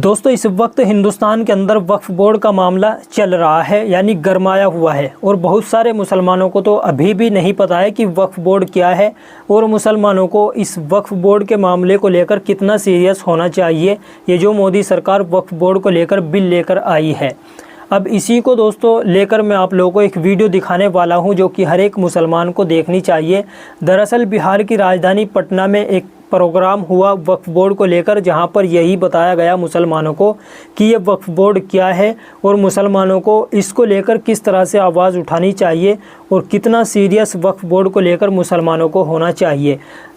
دوستو اس وقت ہندوستان کے اندر وقف بورڈ کا معاملہ چل رہا ہے، یعنی گرمایا ہوا ہے، اور بہت سارے مسلمانوں کو تو ابھی بھی نہیں پتہ ہے کہ وقف بورڈ کیا ہے اور مسلمانوں کو اس وقف بورڈ کے معاملے کو لے کر کتنا سیریس ہونا چاہیے۔ یہ جو مودی سرکار وقف بورڈ کو لے کر بل لے کر آئی ہے، اب اسی کو دوستو لے کر میں آپ لوگوں کو ایک ویڈیو دکھانے والا ہوں جو کہ ہر ایک مسلمان کو دیکھنی چاہیے۔ دراصل بہار کی راجدھانی پٹنہ میں ایک پروگرام ہوا وقف بورڈ کو لے کر، جہاں پر یہی بتایا گیا مسلمانوں کو کہ یہ وقف بورڈ کیا ہے اور مسلمانوں کو اس کو لے کر کس طرح سے آواز اٹھانی چاہیے اور کتنا سیریس وقف بورڈ کو لے کر مسلمانوں کو ہونا چاہیے۔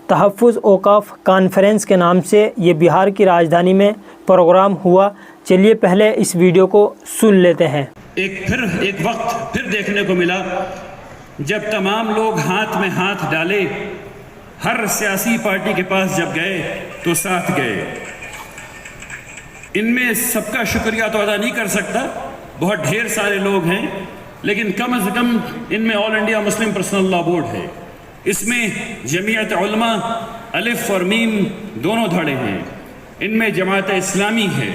تحفظ اوقاف کانفرنس کے نام سے یہ بہار کی راجدھانی میں پروگرام ہوا۔ چلیے پہلے اس ویڈیو کو سن لیتے ہیں۔ ایک وقت پھر دیکھنے کو ملا جب تمام لوگ ہاتھ میں ہاتھ ڈالے، ہر سیاسی پارٹی کے پاس جب گئے تو ساتھ گئے۔ ان میں سب کا شکریہ تو ادا نہیں کر سکتا، بہت ڈھیر سارے لوگ ہیں، لیکن کم از کم ان میں All India Muslim Personal Law Board ہے، اس میں جمعیت علماء الف اور میم دونوں دھڑے ہیں، ان میں جماعت اسلامی ہے،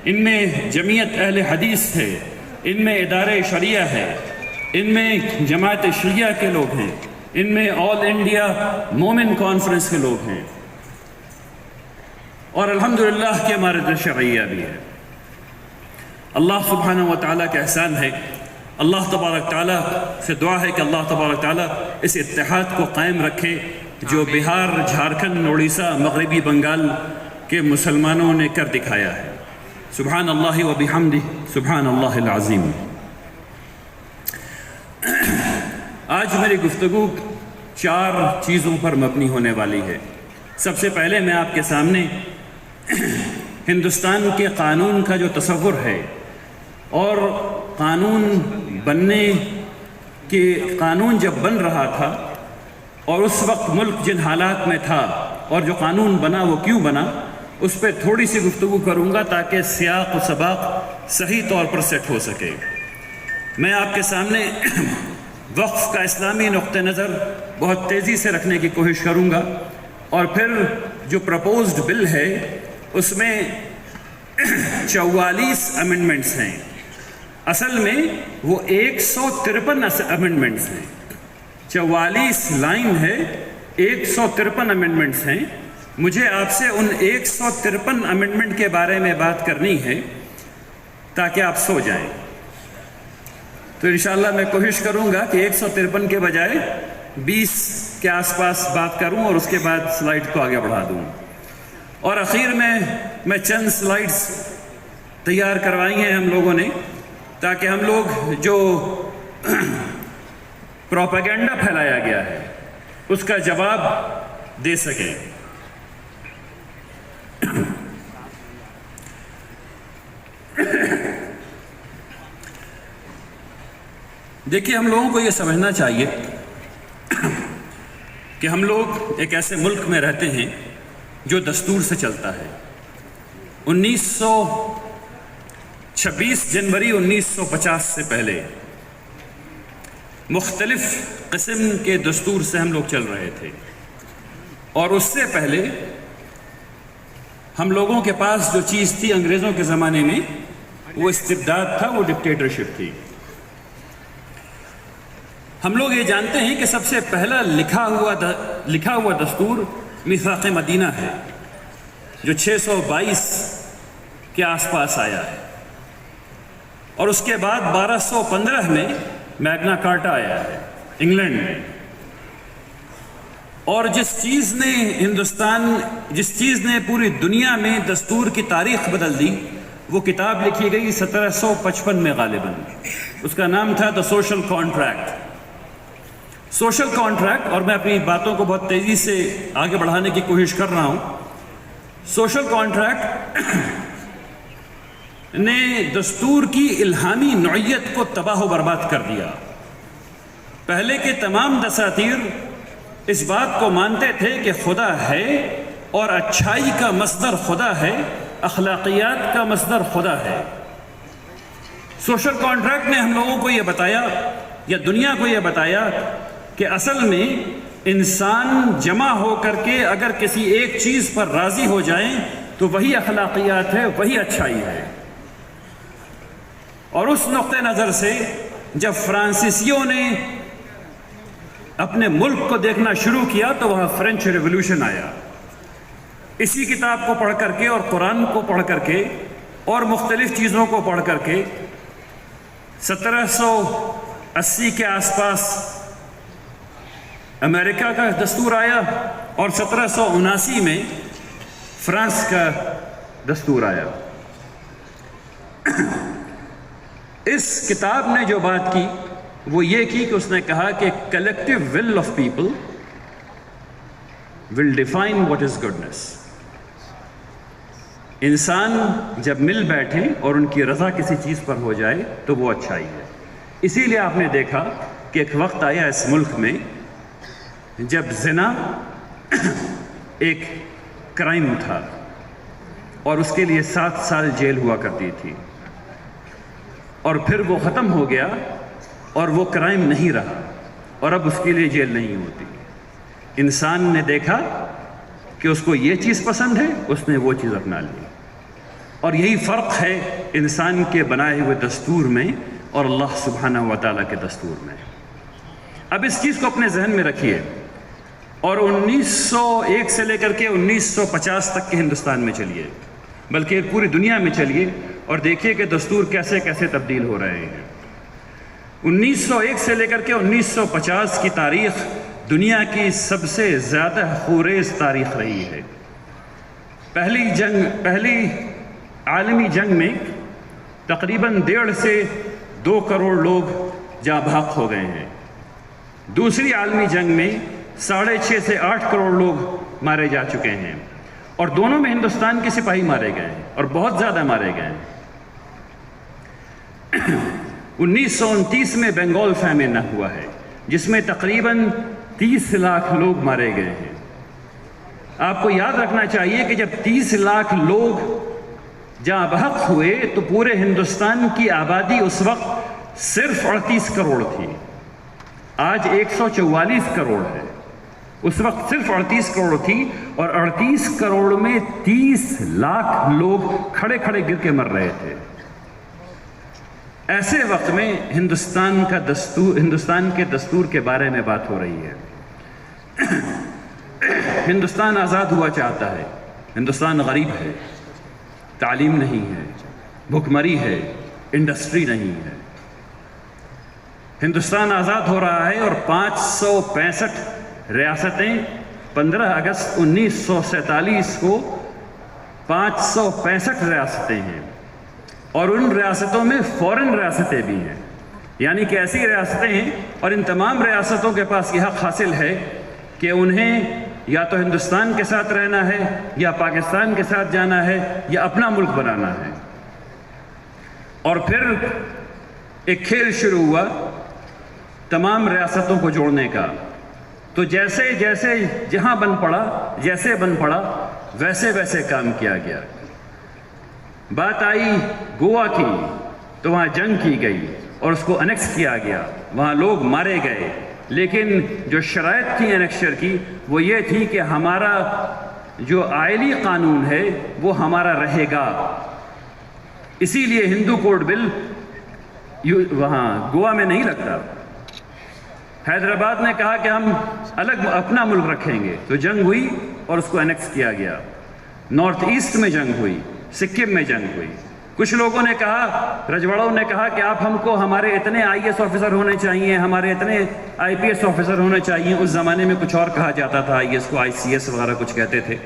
ان میں جمعیت اہل حدیث ہے، ان میں ادارہ شریعہ ہے، ان میں جماعت شیعہ کے لوگ ہیں، ان میں آل انڈیا مومن کانفرنس کے لوگ ہیں، اور الحمدللہ کہ ہمارے شرعیہ بھی ہے۔ اللہ سبحانہ و تعالیٰ کا احسان ہے، اللہ تبارک تعالیٰ سے دعا ہے کہ اللہ تبارک تعالیٰ اس اتحاد کو قائم رکھے جو بہار، جھارکھنڈ، اڑیسہ، مغربی بنگال کے مسلمانوں نے کر دکھایا ہے۔ سبحان اللہ و بحمدہ، سبحان اللہ العظیم۔ آج میری گفتگو 4 چیزوں پر مبنی ہونے والی ہے۔ سب سے پہلے میں آپ کے سامنے ہندوستان کے قانون کا جو تصور ہے اور قانون جب بن رہا تھا اور اس وقت ملک جن حالات میں تھا اور جو قانون بنا وہ کیوں بنا، اس پہ تھوڑی سی گفتگو کروں گا تاکہ سیاق و سباق صحیح طور پر سیٹ ہو سکے۔ میں آپ کے سامنے وقف کا اسلامی نقطہ نظر بہت تیزی سے رکھنے کی کوشش کروں گا، اور پھر جو پرپوزڈ بل ہے اس میں 44 امینڈمنٹس ہیں، اصل میں وہ 153 امینڈمنٹس ہیں، 44 لائن ہے، 153 امینڈمنٹس ہیں۔ مجھے آپ سے ان 153 امینڈمنٹ کے بارے میں بات کرنی ہے تاکہ آپ سو جائیں۔ تو انشاءاللہ میں کوشش کروں گا کہ 153 کے بجائے 20 کے آس پاس بات کروں اور اس کے بعد سلائیڈ کو آگے بڑھا دوں، اور اخیر میں چند سلائیڈز تیار کروائی ہیں ہم لوگوں نے تاکہ ہم لوگ جو پروپیگنڈا پھیلایا گیا ہے اس کا جواب دے سکیں۔ دیکھیے، ہم لوگوں کو یہ سمجھنا چاہیے کہ ہم لوگ ایک ایسے ملک میں رہتے ہیں جو دستور سے چلتا ہے۔ 26 جنوری 1950 سے پہلے مختلف قسم کے دستور سے ہم لوگ چل رہے تھے، اور اس سے پہلے ہم لوگوں کے پاس جو چیز تھی انگریزوں کے زمانے میں وہ استبداد تھا، وہ ڈکٹیٹرشپ تھی۔ ہم لوگ یہ جانتے ہیں کہ سب سے پہلا لکھا ہوا دستور میثاق مدینہ ہے جو 622 کے آس پاس آیا ہے، اور اس کے بعد 1215 میں میگنا کارٹا آیا ہے انگلینڈ میں، اور جس چیز نے پوری دنیا میں دستور کی تاریخ بدل دی وہ کتاب لکھی گئی 1755 میں غالباً، اس کا نام تھا the social contract. Social contract, اور میں اپنی باتوں کو بہت تیزی سے آگے بڑھانے کی کوشش کر رہا ہوں، سوشل کانٹریکٹ نے دستور کی الہامی نوعیت کو تباہ و برباد کر دیا۔ پہلے کے تمام دساتیر اس بات کو مانتے تھے کہ خدا ہے اور اچھائی کا مصدر خدا ہے، اخلاقیات کا مصدر خدا ہے۔ سوشل کانٹریکٹ نے ہم لوگوں کو یہ بتایا، یا دنیا کو یہ بتایا، کہ اصل میں انسان جمع ہو کر کے اگر کسی ایک چیز پر راضی ہو جائیں تو وہی اخلاقیات ہے، وہی اچھائی ہے۔ اور اس نقطۂ نظر سے جب فرانسیسیوں نے اپنے ملک کو دیکھنا شروع کیا تو وہاں فرینچ ریولوشن آیا۔ اسی کتاب کو پڑھ کر کے اور قرآن کو پڑھ کر کے اور مختلف چیزوں کو پڑھ کر کے 1780 کے آس پاس امریکہ کا دستور آیا اور 1779 میں فرانس کا دستور آیا۔ اس کتاب نے جو بات کی وہ یہ کی کہ اس نے کہا کہ collective will of people will define what is goodness. انسان جب مل بیٹھے اور ان کی رضا کسی چیز پر ہو جائے تو وہ اچھائی ہے۔ اسی لیے آپ نے دیکھا کہ ایک وقت آیا اس ملک میں جب زنا ایک کرائم تھا اور اس کے لیے 7 سال جیل ہوا کرتی تھی، اور پھر وہ ختم ہو گیا اور وہ کرائم نہیں رہا اور اب اس کے لیے جیل نہیں ہوتی۔ انسان نے دیکھا کہ اس کو یہ چیز پسند ہے، اس نے وہ چیز اپنا لی، اور یہی فرق ہے انسان کے بنائے ہوئے دستور میں اور اللہ سبحانہ و تعالیٰ کے دستور میں۔ اب اس چیز کو اپنے ذہن میں رکھیے اور 1901 سے لے کر کے 1950 تک کے ہندوستان میں چلیے، بلکہ پوری دنیا میں چلیے اور دیکھیے کہ دستور کیسے کیسے تبدیل ہو رہے ہیں۔ 1901 سے لے کر کے 1950 کی تاریخ دنیا کی سب سے زیادہ خونریز تاریخ رہی ہے۔ پہلی عالمی جنگ میں تقریباً 1.5 سے 2 کروڑ لوگ جاں بحق ہو گئے ہیں۔ دوسری عالمی جنگ میں 6.5 سے 8 کروڑ لوگ مارے جا چکے ہیں، اور دونوں میں ہندوستان کے سپاہی مارے گئے ہیں اور بہت زیادہ مارے گئے ہیں۔ 1929 میں بنگال فیمن ہوا ہے جس میں تقریباً 30 لاکھ لوگ مارے گئے ہیں۔ آپ کو یاد رکھنا چاہیے کہ جب 30 لاکھ لوگ جاں بحق ہوئے تو پورے ہندوستان کی آبادی اس وقت صرف 38 کروڑ تھی، آج 144 کروڑ ہے۔ اس وقت صرف 38 کروڑ تھی، اور 38 کروڑ میں 30 لاکھ لوگ کھڑے کھڑے گر کے مر رہے تھے۔ ایسے وقت میں ہندوستان کے دستور کے بارے میں بات ہو رہی ہے۔ ہندوستان آزاد ہوا چاہتا ہے، ہندوستان غریب ہے، تعلیم نہیں ہے، بھوکمری ہے، انڈسٹری نہیں ہے۔ ہندوستان آزاد ہو رہا ہے اور 565 ریاستیں 15 اگست 1947 کو 565 ریاستیں ہیں، اور ان ریاستوں میں فورن ریاستیں بھی ہیں، یعنی کہ ایسی ریاستیں ہیں، اور ان تمام ریاستوں کے پاس یہ حق حاصل ہے کہ انہیں یا تو ہندوستان کے ساتھ رہنا ہے، یا پاکستان کے ساتھ جانا ہے، یا اپنا ملک بنانا ہے۔ اور پھر ایک کھیل شروع ہوا تمام ریاستوں کو جوڑنے کا، تو جیسے جیسے جہاں بن پڑا، جیسے بن پڑا ویسے ویسے کام کیا گیا۔ بات آئی گوا کی تو وہاں جنگ کی گئی اور اس کو انیکس کیا گیا، وہاں لوگ مارے گئے، لیکن جو شرائط تھی انیکسچر کی وہ یہ تھی کہ ہمارا جو آئلی قانون ہے وہ ہمارا رہے گا۔ اسی لیے ہندو کوڈ بل وہاں گوا میں نہیں لگتا۔ حیدرآباد نے کہا کہ ہم الگ اپنا ملک رکھیں گے، تو جنگ ہوئی اور اس کو انیکس کیا گیا۔ نارتھ ایسٹ میں جنگ ہوئی، سکم میں جنگ ہوئی۔ کچھ لوگوں نے کہا، رجواڑوں نے کہا کہ آپ ہم کو ہمارے اتنے IAS آفیسر ہونے چاہیے، ہمارے اتنے IPS آفیسر ہونے چاہیے۔ اس زمانے میں کچھ اور کہا جاتا تھا، IAS کو ICS وغیرہ کچھ کہتے تھے۔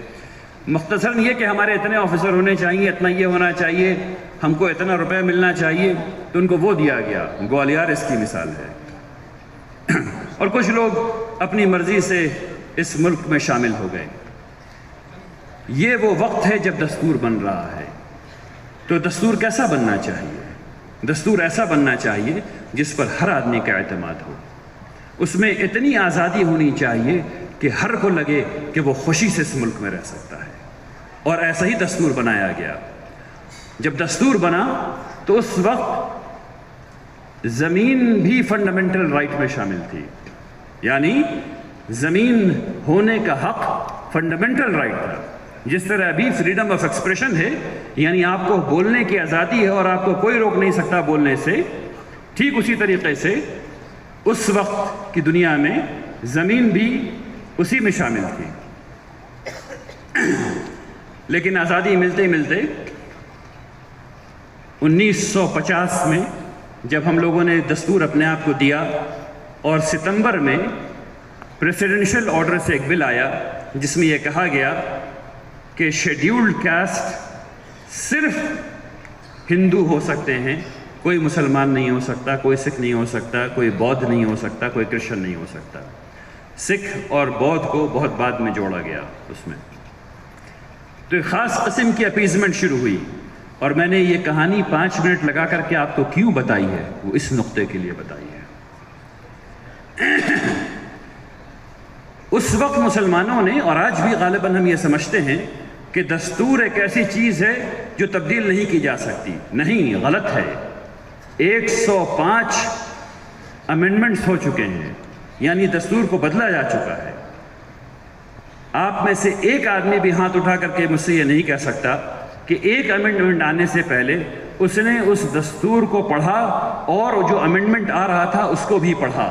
مختصراً یہ کہ ہمارے اتنے آفیسر ہونے چاہیے، اتنا یہ ہونا چاہیے، ہم کو اتنا روپے ملنا چاہیے، تو ان کو وہ دیا گیا۔ گوالیار اس کی مثال ہے۔ اور کچھ لوگ اپنی مرضی سے اس ملک میں شامل ہو گئے۔ یہ وہ وقت ہے جب دستور بن رہا ہے۔ تو دستور کیسا بننا چاہیے؟ دستور ایسا بننا چاہیے جس پر ہر آدمی کا اعتماد ہو، اس میں اتنی آزادی ہونی چاہیے کہ ہر کو لگے کہ وہ خوشی سے اس ملک میں رہ سکتا ہے۔ اور ایسا ہی دستور بنایا گیا۔ جب دستور بنا تو اس وقت زمین بھی فنڈامنٹل رائٹ میں شامل تھی، یعنی زمین ہونے کا حق فنڈامنٹل رائٹ تھا، جس طرح ابھی فریڈم آف ایکسپریشن ہے، یعنی آپ کو بولنے کی آزادی ہے اور آپ کو کوئی روک نہیں سکتا بولنے سے، ٹھیک اسی طریقے سے اس وقت کی دنیا میں زمین بھی اسی میں شامل تھی۔ لیکن آزادی ملتے ملتے 1950 میں جب ہم لوگوں نے دستور اپنے آپ کو دیا اور ستمبر میں پریسیڈنشل آرڈر سے ایک بل آیا جس میں یہ کہا گیا کہ شیڈیولڈ کاسٹ صرف ہندو ہو سکتے ہیں، کوئی مسلمان نہیں ہو سکتا، کوئی سکھ نہیں ہو سکتا، کوئی بودھ نہیں ہو سکتا، کوئی کرسچن نہیں ہو سکتا۔ سکھ اور بودھ کو بہت بعد میں جوڑا گیا اس میں۔ تو ایک خاص قسم کی اپیزمنٹ شروع ہوئی، اور میں نے یہ کہانی 5 منٹ لگا کر کے آپ کو کیوں بتائی ہے، وہ اس نقطے کے لیے بتائی ہے۔ اس وقت مسلمانوں نے، اور آج بھی غالباً ہم یہ سمجھتے ہیں کہ دستور ایک ایسی چیز ہے جو تبدیل نہیں کی جا سکتی۔ نہیں، غلط ہے۔ 105 امینڈمنٹس ہو چکے ہیں، یعنی دستور کو بدلا جا چکا ہے۔ آپ میں سے ایک آدمی بھی ہاتھ اٹھا کر کے مجھ سے یہ نہیں کہہ سکتا کہ ایک امینڈمنٹ آنے سے پہلے اس نے اس دستور کو پڑھا اور جو امینڈمنٹ آ رہا تھا اس کو بھی پڑھا۔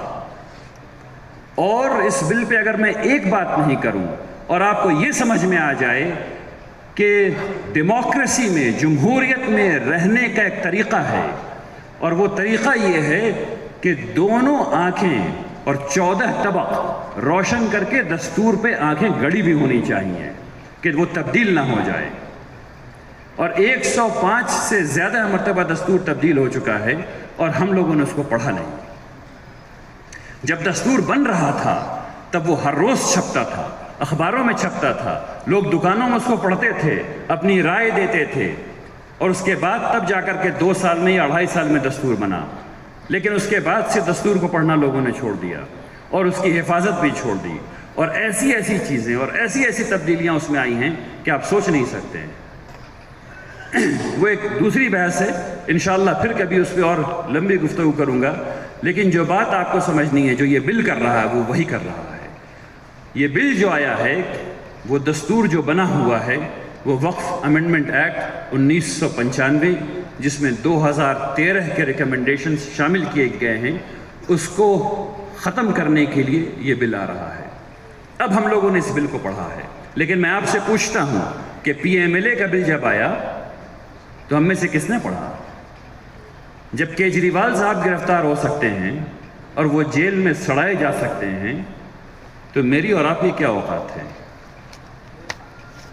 اور اس بل پہ اگر میں ایک بات نہیں کروں اور آپ کو یہ سمجھ میں آ جائے کہ ڈیموکریسی میں، جمہوریت میں رہنے کا ایک طریقہ ہے، اور وہ طریقہ یہ ہے کہ دونوں آنکھیں اور 14 طبق روشن کر کے دستور پہ آنکھیں گڑی بھی ہونی چاہیے کہ وہ تبدیل نہ ہو جائے۔ اور 105 سے زیادہ مرتبہ دستور تبدیل ہو چکا ہے اور ہم لوگوں نے اس کو پڑھا نہیں۔ جب دستور بن رہا تھا تب وہ ہر روز چھپتا تھا، اخباروں میں چھپتا تھا، لوگ دکانوں میں اس کو پڑھتے تھے، اپنی رائے دیتے تھے، اور اس کے بعد تب جا کر کے 2 سال میں یا 2.5 سال میں دستور بنا۔ لیکن اس کے بعد سے دستور کو پڑھنا لوگوں نے چھوڑ دیا اور اس کی حفاظت بھی چھوڑ دی، اور ایسی ایسی چیزیں اور ایسی ایسی تبدیلیاں اس میں آئی ہیں کہ آپ سوچ نہیں سکتے۔ وہ ایک دوسری بحث ہے، انشاءاللہ پھر کبھی اس پہ اور لمبی گفتگو کروں گا۔ لیکن جو بات آپ کو سمجھنی ہے، جو یہ بل کر رہا ہے وہ وہی کر رہا ہے۔ یہ بل جو آیا ہے، وہ دستور جو بنا ہوا ہے، وہ وقف امینڈمنٹ ایکٹ 1995 جس میں 2013 کے ریکمنڈیشنز شامل کیے گئے ہیں، اس کو ختم کرنے کے لیے یہ بل آ رہا ہے۔ اب ہم لوگوں نے اس بل کو پڑھا ہے، لیکن میں آپ سے پوچھتا ہوں کہ PMLA کا بل جب آیا تو ہم میں سے کس نے پڑھا؟ جب کیجریوال صاحب گرفتار ہو سکتے ہیں اور وہ جیل میں سڑائے جا سکتے ہیں تو میری اور آپ کی کیا اوقات ہے؟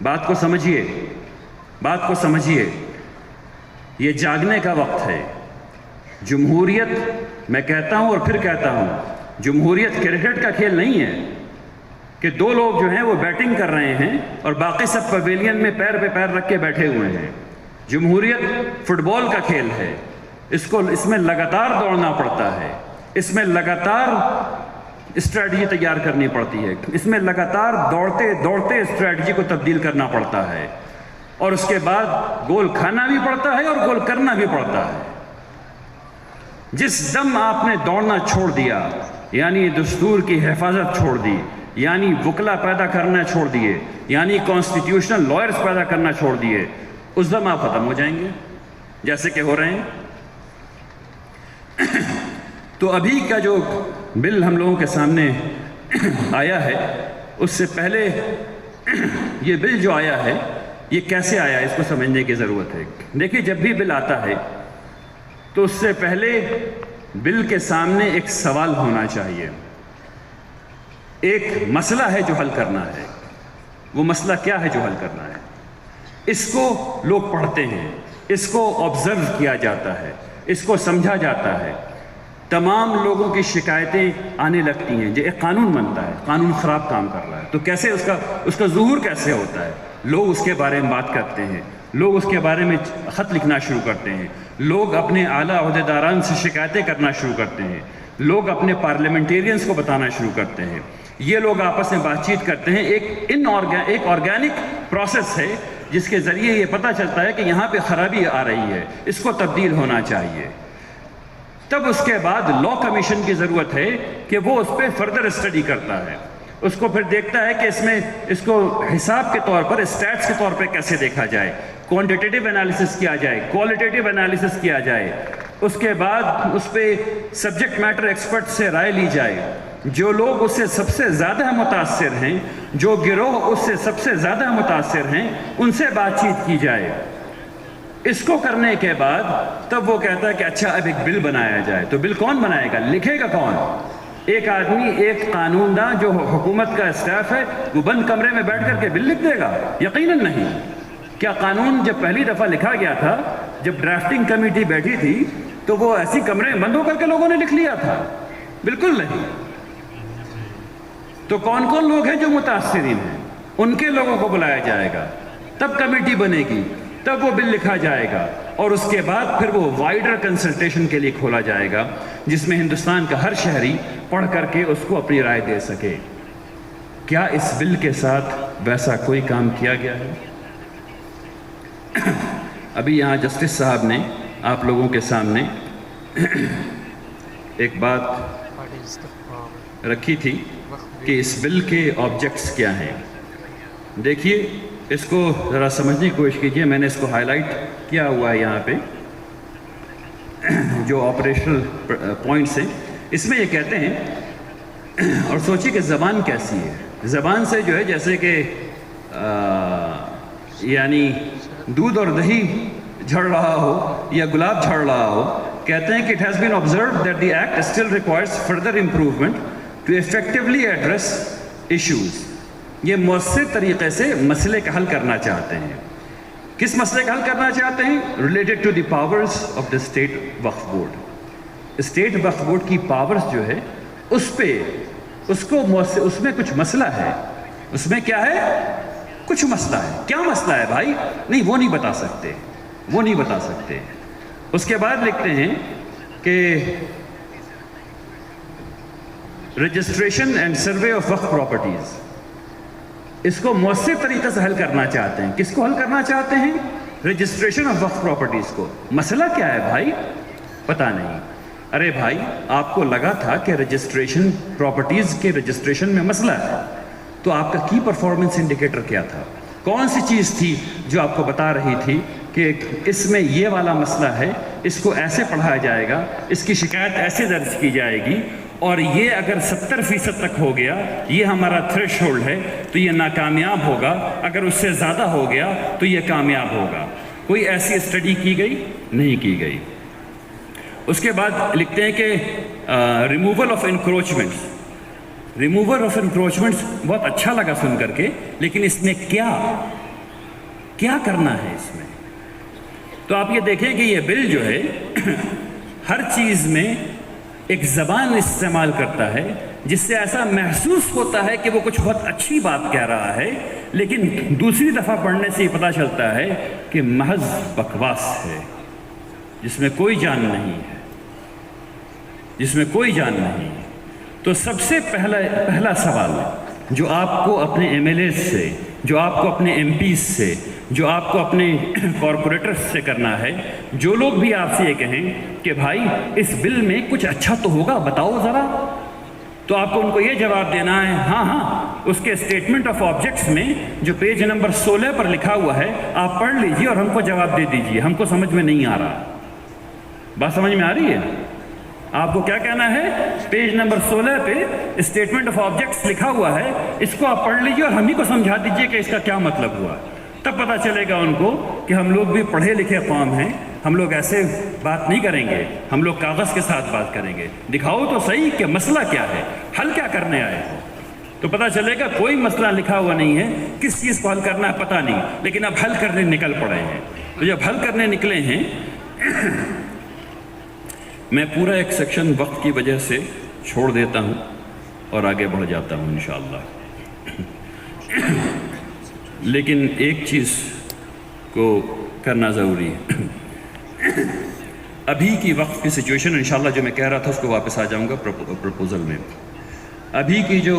بات کو سمجھیے، بات کو سمجھیے۔ یہ جاگنے کا وقت ہے۔ جمہوریت، میں کہتا ہوں اور پھر کہتا ہوں، جمہوریت کرکٹ کا کھیل نہیں ہے کہ 2 لوگ جو ہیں وہ بیٹنگ کر رہے ہیں اور باقی سب پویلین میں پیر پہ پیر رکھ کے بیٹھے ہوئے ہیں۔ جمہوریت فٹ بال کا کھیل ہے، اس میں لگاتار دوڑنا پڑتا ہے، اس میں لگاتار اسٹریٹجی تیار کرنی پڑتی ہے، اس میں لگاتار دوڑتے دوڑتے اسٹریٹجی کو تبدیل کرنا پڑتا ہے، اور اس کے بعد گول کھانا بھی پڑتا ہے اور گول کرنا بھی پڑتا ہے۔ جس دم آپ نے دوڑنا چھوڑ دیا، یعنی دستور کی حفاظت چھوڑ دی، یعنی وکلا پیدا کرنا چھوڑ دیے، یعنی کانسٹیٹیوشنل لائرز پیدا کرنا چھوڑ دیے، اس دم آپ ختم ہو جائیں گے، جیسے کہ ہو رہے ہیں۔ تو ابھی کا جو بل ہم لوگوں کے سامنے آیا ہے، اس سے پہلے یہ بل جو آیا ہے یہ کیسے آیا، اس کو سمجھنے کی ضرورت ہے۔ دیکھیے، جب بھی بل آتا ہے تو اس سے پہلے بل کے سامنے ایک سوال ہونا چاہیے، ایک مسئلہ ہے جو حل کرنا ہے۔ وہ مسئلہ کیا ہے جو حل کرنا ہے؟ اس کو لوگ پڑھتے ہیں، اس کو آبزرو کیا جاتا ہے، اس کو سمجھا جاتا ہے۔ تمام لوگوں کی شکایتیں آنے لگتی ہیں، جو ایک قانون بنتا ہے، قانون خراب کام کر رہا ہے تو کیسے اس کا ظہور کیسے ہوتا ہے؟ لوگ اس کے بارے میں بات کرتے ہیں، لوگ اس کے بارے میں خط لکھنا شروع کرتے ہیں، لوگ اپنے اعلیٰ عہدیداران سے شکایتیں کرنا شروع کرتے ہیں، لوگ اپنے پارلیمنٹیرینز کو بتانا شروع کرتے ہیں، یہ لوگ آپس میں بات چیت کرتے ہیں۔ ایک آرگینک پروسیس ہے جس کے ذریعے یہ پتہ چلتا ہے کہ یہاں پہ خرابی آ رہی ہے، اس کو تبدیل ہونا چاہیے۔ تب اس کے بعد لا کمیشن کی ضرورت ہے کہ وہ اس پہ فردر اسٹڈی کرتا ہے، اس کو پھر دیکھتا ہے کہ اس کو حساب کے طور پر، اسٹیٹس کے طور پہ کیسے دیکھا جائے، کوانٹیٹیو انالیسس کیا جائے، کوالٹیٹیو انالیسس کیا جائے، اس کے بعد اس پہ سبجیکٹ میٹر ایکسپرٹ سے رائے لی جائے، جو لوگ اس سے سب سے زیادہ متاثر ہیں، جو گروہ اس سے سب سے زیادہ متاثر ہیں، ان سے بات چیت کی جائے۔ اس کو کرنے کے بعد تب وہ کہتا ہے کہ اچھا اب ایک بل بنایا جائے۔ تو بل کون بنائے گا؟ لکھے گا کون؟ ایک آدمی، ایک قانون داں جو حکومت کا اسٹاف ہے، وہ بند کمرے میں بیٹھ کر کے بل لکھ دے گا؟ یقیناً نہیں۔ کیا قانون جب پہلی دفعہ لکھا گیا تھا، جب ڈرافٹنگ کمیٹی بیٹھی تھی، تو وہ ایسی کمرے میں بند ہو کر کے لوگوں نے لکھ لیا تھا؟ بالکل نہیں۔ تو کون کون لوگ ہیں جو متاثرین ہیں؟ ان کے لوگوں کو بلایا جائے گا، تب کمیٹی بنے گی، تب وہ بل لکھا جائے گا، اور اس کے بعد پھر وہ وائڈر کنسلٹیشن کے لیے کھولا جائے گا، جس میں ہندوستان کا ہر شہری پڑھ کر کے اس کو اپنی رائے دے سکے۔ کیا اس بل کے ساتھ ویسا کوئی کام کیا گیا ہے؟ ابھی یہاں جسٹس صاحب نے آپ لوگوں کے سامنے ایک بات رکھی تھی کہ اس بل کے آبجیکٹس کیا ہیں۔ دیکھیے، اس کو ذرا سمجھنے کی کوشش کیجیے۔ میں نے اس کو ہائی لائٹ کیا ہوا ہے یہاں پہ، جو آپریشنل پوائنٹس ہیں۔ اس میں یہ کہتے ہیں، اور سوچیے کہ زبان کیسی ہے۔ زبان سے جو ہے جیسے کہ یعنی دودھ اور دہی جھڑ رہا ہو یا گلاب جھڑ رہا ہو۔ کہتے ہیں کہ it has been observed that the act still requires further improvement to effectively address issues. یہ مؤثر طریقے سے مسئلے کا حل کرنا چاہتے ہیں۔ کس مسئلے کا حل کرنا چاہتے ہیں؟ Related to the powers of the state Waqf board. State Waqf board کی پاورز جو ہے، اس پہ اس میں کچھ مسئلہ ہے۔ اس میں کیا ہے؟ کچھ مسئلہ ہے۔ کیا مسئلہ ہے بھائی؟ نہیں، وہ نہیں بتا سکتے، وہ نہیں بتا سکتے۔ اس کے بعد لکھتے ہیں کہ رجسٹریشن اینڈ سروے آف وقف پراپرٹیز، اس کو مؤثر طریقے سے حل کرنا چاہتے ہیں۔ کس کو حل کرنا چاہتے ہیں؟ رجسٹریشن آف وقف پراپرٹیز کو۔ مسئلہ کیا ہے بھائی؟ پتہ نہیں۔ ارے بھائی، آپ کو لگا تھا کہ رجسٹریشن، پراپرٹیز کے رجسٹریشن میں مسئلہ ہے، تو آپ کا کی پرفارمنس انڈیکیٹر کیا تھا؟ کون سی چیز تھی جو آپ کو بتا رہی تھی کہ اس میں یہ والا مسئلہ ہے، اس کو ایسے پڑھایا جائے گا، اس کی شکایت ایسے درج کی جائے گی، اور یہ اگر 70% تک ہو گیا، یہ ہمارا تھریش ہولڈ ہے، تو یہ ناکامیاب ہوگا، اگر اس سے زیادہ ہو گیا تو یہ کامیاب ہوگا۔ کوئی ایسی اسٹڈی کی گئی؟ نہیں کی گئی۔ اس کے بعد لکھتے ہیں کہ removal of encroachments. Removal of encroachments بہت اچھا لگا سن کر کے، لیکن اس میں کیا کرنا ہے اس میں؟ تو آپ یہ دیکھیں کہ یہ بل جو ہے ہر چیز میں ایک زبان استعمال کرتا ہے جس سے ایسا محسوس ہوتا ہے کہ وہ کچھ بہت اچھی بات کہہ رہا ہے، لیکن دوسری دفعہ پڑھنے سے یہ پتہ چلتا ہے کہ محض بکواس ہے، جس میں کوئی جان نہیں ہے، جس میں کوئی جان نہیں ہے۔ تو سب سے پہلا سوال جو آپ کو اپنے ایم ایل اے سے، جو آپ کو اپنے ایم پیز سے، جو آپ کو اپنے کارپوریٹرز سے کرنا ہے، جو لوگ بھی آپ سے یہ کہیں کہ بھائی اس بل میں کچھ اچھا تو ہوگا، بتاؤ ذرا، تو آپ کو ان کو یہ جواب دینا ہے، ہاں اس کے اسٹیٹمنٹ آف آبجیکٹس میں جو پیج نمبر 16 پر لکھا ہوا ہے، آپ پڑھ لیجئے اور ہم کو جواب دے دیجئے، ہم کو سمجھ میں نہیں آ رہا۔ بات سمجھ میں آ رہی ہے؟ آپ کو کیا کہنا ہے؟ پیج نمبر 16 پہ اسٹیٹمنٹ آف آبجیکٹس لکھا ہوا ہے، اس کو آپ پڑھ لیجئے اور ہم ہی کو سمجھا دیجئے کہ اس کا کیا مطلب ہوا۔ تب پتہ چلے گا ان کو کہ ہم لوگ بھی پڑھے لکھے قوم ہیں، ہم لوگ ایسے بات نہیں کریں گے، ہم لوگ کاغذ کے ساتھ بات کریں گے۔ دکھاؤ تو صحیح کہ مسئلہ کیا ہے، حل کیا کرنے آئے ہو، تو پتہ چلے گا کوئی مسئلہ لکھا ہوا نہیں ہے، کس چیز کو حل کرنا ہے پتہ نہیں، لیکن اب حل کرنے نکل پڑے ہیں۔ تو جب حل کرنے نکلے ہیں، میں پورا ایک سیکشن وقت کی وجہ سے چھوڑ دیتا ہوں اور آگے بڑھ جاتا ہوں انشاءاللہ۔ لیکن ایک چیز کو کرنا ضروری ہے۔ ابھی کی وقت کی سچویشن، انشاءاللہ جو میں کہہ رہا تھا اس کو واپس آ جاؤں گا پروپوزل میں۔ ابھی کی جو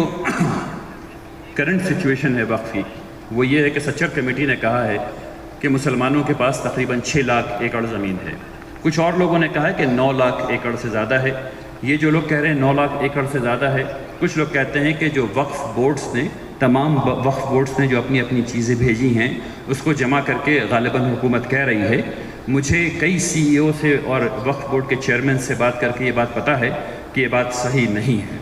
کرنٹ سچویشن ہے وقت کی، وہ یہ ہے کہ سچر کمیٹی نے کہا ہے کہ مسلمانوں کے پاس تقریباً 6 لاکھ ایکڑ زمین ہے۔ کچھ اور لوگوں نے کہا ہے کہ 9 لاکھ ایکڑ سے زیادہ ہے۔ یہ جو لوگ کہہ رہے ہیں 9 لاکھ ایکڑ سے زیادہ ہے، کچھ لوگ کہتے ہیں کہ جو وقف بورڈز نے، تمام وقف بورڈز نے جو اپنی اپنی چیزیں بھیجی ہیں اس کو جمع کر کے غالباً حکومت کہہ رہی ہے. مجھے کئی سی ای او سے اور وقف بورڈ کے چیئرمین سے بات کر کے یہ بات پتہ ہے کہ یہ بات صحیح نہیں ہے.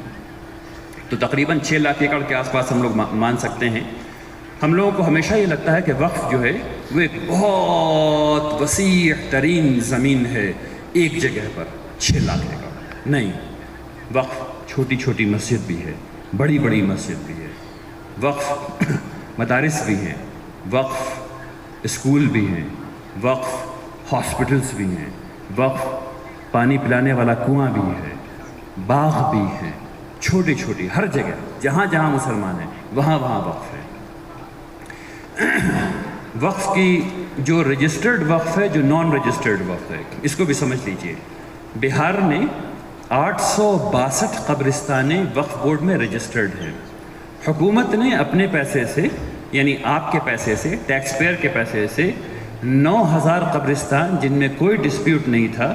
تو تقریباً 6 لاکھ ایکڑ کے آس پاس ہم لوگ مان سکتے ہیں. ہم لوگوں کو ہمیشہ یہ لگتا ہے کہ وقف جو ہے وہ ایک بہت وسیع ترین زمین ہے ایک جگہ پر 6 لاکھ ایکڑ. نہیں، وقف چھوٹی چھوٹی مسجد بھی ہے، بڑی بڑی مسجد بھی ہے، وقف مدارس بھی ہیں، وقف اسکول بھی ہیں، وقف ہاسپٹلس بھی ہیں، وقف پانی پلانے والا کنواں بھی ہے، باغ بھی ہیں، چھوٹی چھوٹی ہر جگہ جہاں جہاں مسلمان ہیں وہاں وہاں وقف ہے. وقف کی جو رجسٹرڈ وقف ہے، جو نان رجسٹرڈ وقف ہے، اس کو بھی سمجھ لیجئے. بہار نے 862 قبرستانیں وقف بورڈ میں رجسٹرڈ ہیں. حکومت نے اپنے پیسے سے، یعنی آپ کے پیسے سے، ٹیکس پیئر کے پیسے سے 9000 قبرستان جن میں کوئی ڈسپیوٹ نہیں تھا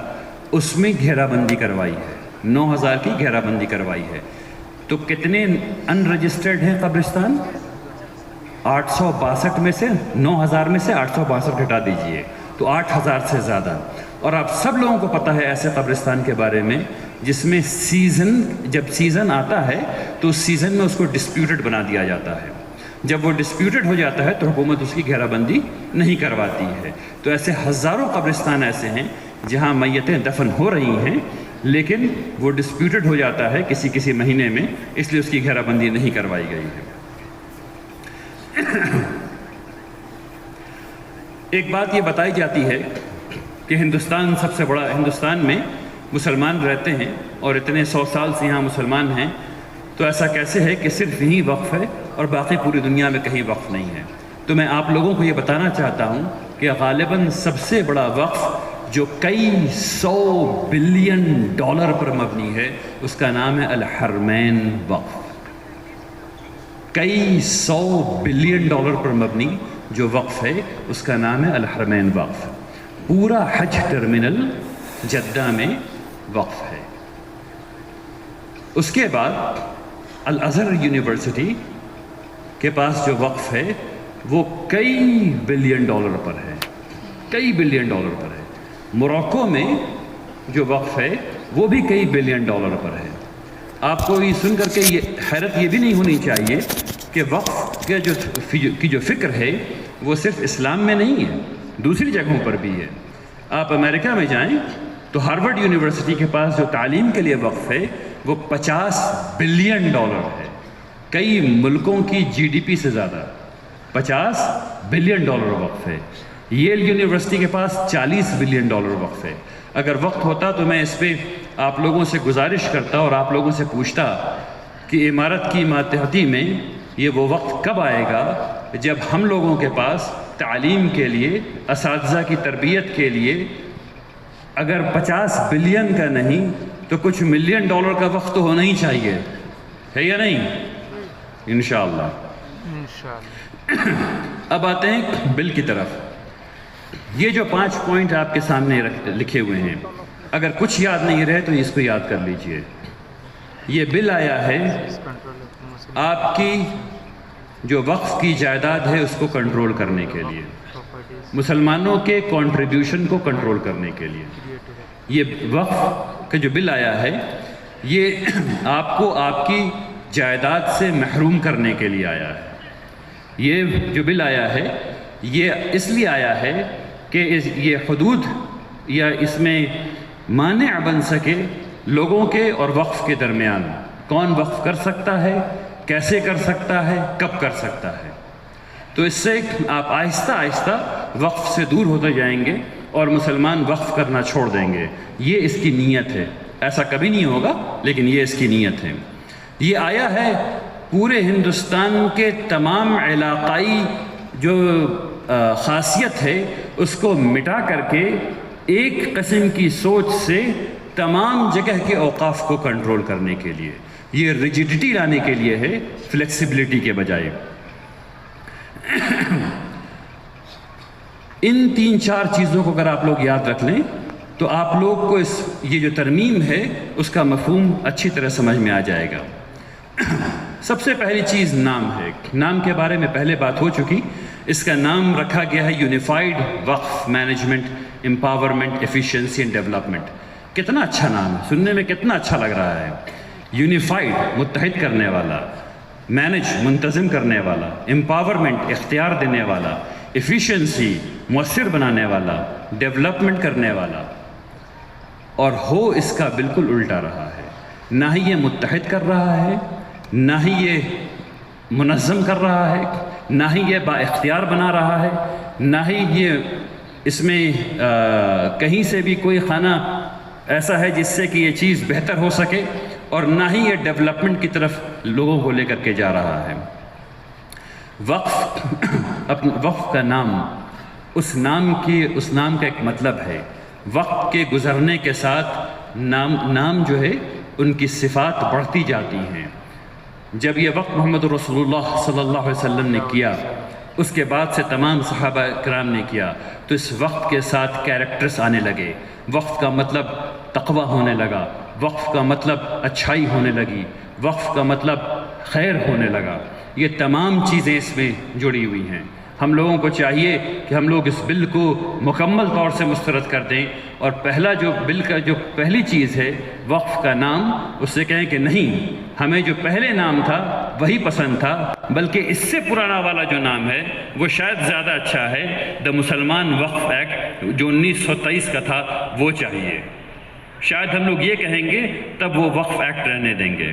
اس میں گھیرا بندی کروائی ہے. 9000 کی گھیرا بندی کروائی ہے. تو کتنے ان رجسٹرڈ ہیں قبرستان؟ 862 میں سے 9000 میں سے 862 گھٹا دیجئے تو 8000 سے زیادہ. اور آپ سب لوگوں کو پتہ ہے ایسے قبرستان کے بارے میں جس میں جب سیزن آتا ہے تو اس سیزن میں اس کو ڈسپیوٹڈ بنا دیا جاتا ہے. جب وہ ڈسپیوٹڈ ہو جاتا ہے تو حکومت اس کی گھیرا بندی نہیں کرواتی ہے. تو ایسے ہزاروں قبرستان ایسے ہیں جہاں میتیں دفن ہو رہی ہیں لیکن وہ ڈسپیوٹڈ ہو جاتا ہے کسی مہینے میں، اس لیے اس کی گھیرا بندی نہیں کروائی گئی ہے. ایک بات یہ بتائی جاتی ہے کہ ہندوستان سب سے بڑا، ہندوستان میں مسلمان رہتے ہیں اور اتنے 100 سال سے یہاں مسلمان ہیں، تو ایسا کیسے ہے کہ صرف یہیں وقف ہے اور باقی پوری دنیا میں کہیں وقف نہیں ہے؟ تو میں آپ لوگوں کو یہ بتانا چاہتا ہوں کہ غالباً سب سے بڑا وقف جو کئی 100 بلین ڈالر پر مبنی ہے اس کا نام ہے الحرمین وقف. کئی 100 بلین ڈالر پر مبنی جو وقف ہے اس کا نام ہے الحرمین وقف. پورا حج ٹرمینل جدہ میں وقف ہے. اس کے بعد الازہر یونیورسٹی کے پاس جو وقف ہے وہ کئی بلین ڈالر پر ہے، کئی بلین ڈالر پر ہے. موراکو میں جو وقف ہے وہ بھی کئی بلین ڈالر پر ہے. آپ کو یہ سن کر کے یہ حیرت یہ بھی نہیں ہونی چاہیے کہ وقف کی جو فکر ہے وہ صرف اسلام میں نہیں ہے، دوسری جگہوں پر بھی ہے. آپ امریکہ میں جائیں تو ہارورڈ یونیورسٹی کے پاس جو تعلیم کے لیے وقف ہے وہ 50 بلین ڈالر ہے. کئی ملکوں کی جی ڈی پی سے زیادہ 50 بلین ڈالر وقف ہے. ییل یونیورسٹی کے پاس 40 بلین ڈالر وقف ہے. اگر وقت ہوتا تو میں اس پہ آپ لوگوں سے گزارش کرتا اور آپ لوگوں سے پوچھتا کہ امارت کی ماتحتی میں یہ وہ وقت کب آئے گا جب ہم لوگوں کے پاس تعلیم کے لیے، اساتذہ کی تربیت کے لیے اگر 50 بلین کا نہیں تو کچھ ملین ڈالر کا وقت تو ہونا ہی چاہیے، ہے یا نہیں؟ انشاءاللہ. اب آتے ہیں بل کی طرف. یہ جو 5 پوائنٹ آپ کے سامنے لکھے ہوئے ہیں، اگر کچھ یاد نہیں رہے تو اس کو یاد کر لیجئے. یہ بل آیا ہے آپ کی جو وقف کی جائیداد ہے اس کو کنٹرول کرنے کے لیے، مسلمانوں کے کنٹریبیوشن کو کنٹرول کرنے کے لیے. یہ وقف کا جو بل آیا ہے یہ آپ کو آپ کی جائیداد سے محروم کرنے کے لیے آیا ہے. یہ جو بل آیا ہے یہ اس لیے آیا ہے کہ یہ حدود یا اس میں مانع بن سکے لوگوں کے اور وقف کے درمیان. کون وقف کر سکتا ہے، کیسے کر سکتا ہے، کب کر سکتا ہے. تو اس سے آپ آہستہ آہستہ وقف سے دور ہوتے جائیں گے اور مسلمان وقف کرنا چھوڑ دیں گے. یہ اس کی نیت ہے. ایسا کبھی نہیں ہوگا لیکن یہ اس کی نیت ہے. یہ آیا ہے پورے ہندوستان کے تمام علاقائی جو خاصیت ہے اس کو مٹا کر کے ایک قسم کی سوچ سے تمام جگہ کے اوقاف کو کنٹرول کرنے کے لیے. یہ ریجیڈیٹی لانے کے لیے ہے فلیکسیبلٹی کے بجائے. ان 3-4 چیزوں کو اگر آپ لوگ یاد رکھ لیں تو آپ لوگ کو یہ جو ترمیم ہے اس کا مفہوم اچھی طرح سمجھ میں آ جائے گا. سب سے پہلی چیز نام ہے. نام کے بارے میں پہلے بات ہو چکی. اس کا نام رکھا گیا ہے یونیفائڈ وقف management empowerment efficiency and development. کتنا اچھا نام ہے, سننے میں کتنا اچھا لگ رہا ہے. یونیفائڈ متحد کرنے والا, مینج منتظم کرنے والا, امپاورمنٹ اختیار دینے والا, ایفیشینسی مؤثر بنانے والا, ڈیولپمنٹ کرنے والا. اور ہو اس کا بالکل الٹا رہا ہے. نہ ہی یہ متحد کر رہا ہے, نہ ہی یہ منظم کر رہا ہے, نہ ہی یہ با اختیار بنا رہا ہے, نہ ہی یہ اس میں کہیں سے بھی کوئی خانہ ایسا ہے جس سے کہ یہ چیز بہتر ہو سکے, اور نہ ہی یہ ڈیولپمنٹ کی طرف لوگوں کو لے کر کے جا رہا ہے. وقف کا نام اس نام کا ایک مطلب ہے. وقت کے گزرنے کے ساتھ نام جو ہے ان کی صفات بڑھتی جاتی ہیں. جب یہ وقت محمد رسول اللہ صلی اللہ علیہ وسلم نے کیا, اس کے بعد سے تمام صحابہ کرام نے کیا, تو اس وقت کے ساتھ کیریکٹرز آنے لگے. وقت کا مطلب تقوی ہونے لگا, وقت کا مطلب اچھائی ہونے لگی, وقت کا مطلب خیر ہونے لگا. یہ تمام چیزیں اس میں جڑی ہوئی ہیں. ہم لوگوں کو چاہیے کہ ہم لوگ اس بل کو مکمل طور سے مسترد کر دیں, اور پہلا جو بل کا جو پہلی چیز ہے وقف کا نام, اس سے کہیں کہ نہیں, ہمیں جو پہلے نام تھا وہی پسند تھا, بلکہ اس سے پرانا والا جو نام ہے وہ شاید زیادہ اچھا ہے. دا مسلمان وقف ایکٹ جو 1923 کا تھا وہ چاہیے. شاید ہم لوگ یہ کہیں گے تب وہ وقف ایکٹ رہنے دیں گے.